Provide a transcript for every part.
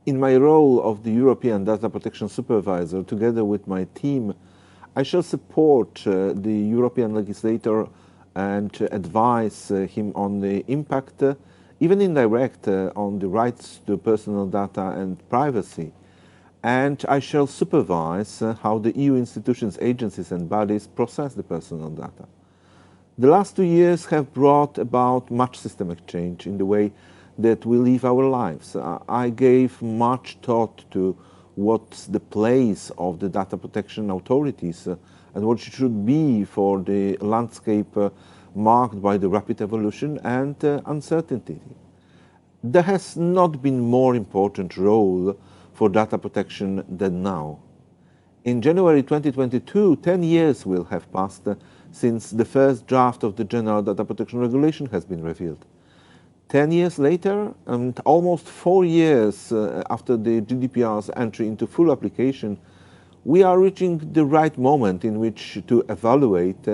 In my role of the European Data Protection Supervisor, together with my team, I shall support the European legislator and advise him on the impact, even indirect, on the rights to personal data and privacy. And I shall supervise how the EU institutions, agencies and bodies process the personal data. The last 2 years have brought about much systemic change in the way that we live our lives. I gave much thought to what's the place of the data protection authorities and what it should be for the landscape marked by the rapid evolution and uncertainty. There has not been more important role for data protection than now. In January 2022, 10 years will have passed since the first draft of the General Data Protection Regulation has been revealed. 10 years later, and almost 4 years after the GDPR's entry into full application, we are reaching the right moment in which to evaluate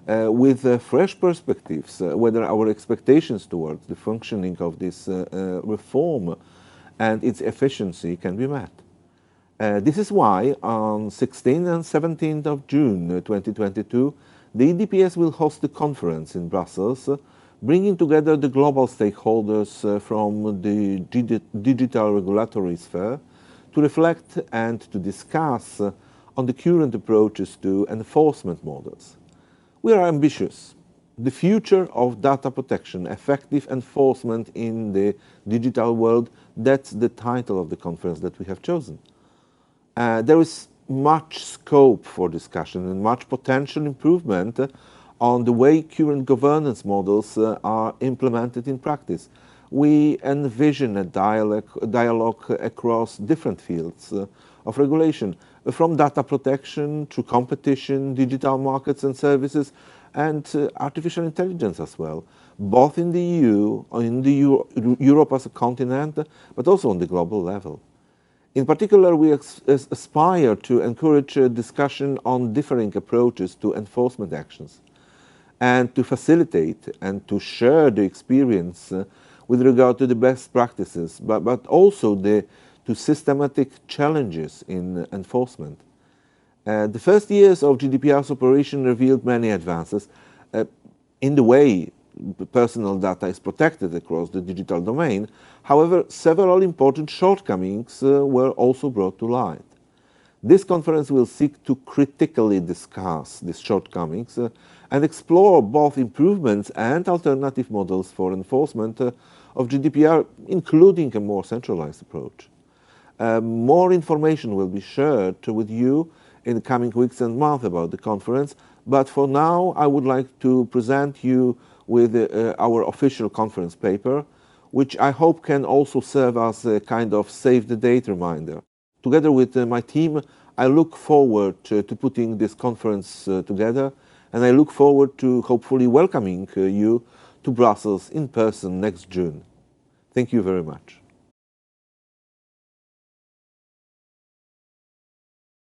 with fresh perspectives whether our expectations towards the functioning of this reform and its efficiency can be met. This is why on 16th and 17th of June 2022, the EDPS will host a conference in Brussels, bringing together the global stakeholders from the digital regulatory sphere to reflect and to discuss on the current approaches to enforcement models. We are ambitious. The future of data protection, effective enforcement in the digital world, that's the title of the conference that we have chosen. There is much scope for discussion and much potential improvement on the way current governance models are implemented in practice. We envision a dialogue across different fields of regulation, from data protection to competition, digital markets and services, and artificial intelligence as well, both in the EU, in Europe as a continent, but also on the global level. In particular, we aspire to encourage a discussion on differing approaches to enforcement actions and to facilitate and to share the experience with regard to the best practices, but also to systematic challenges in enforcement. The first years of GDPR's operation revealed many advances in the way personal data is protected across the digital domain. However, several important shortcomings were also brought to light. This conference will seek to critically discuss these shortcomings and explore both improvements and alternative models for enforcement of GDPR, including a more centralized approach. More information will be shared with you in the coming weeks and months about the conference, but for now I would like to present you with our official conference paper, which I hope can also serve as a kind of save-the-date reminder. Together with my team, I look forward to putting this conference together, and I look forward to hopefully welcoming you to Brussels in person next June. Thank you very much.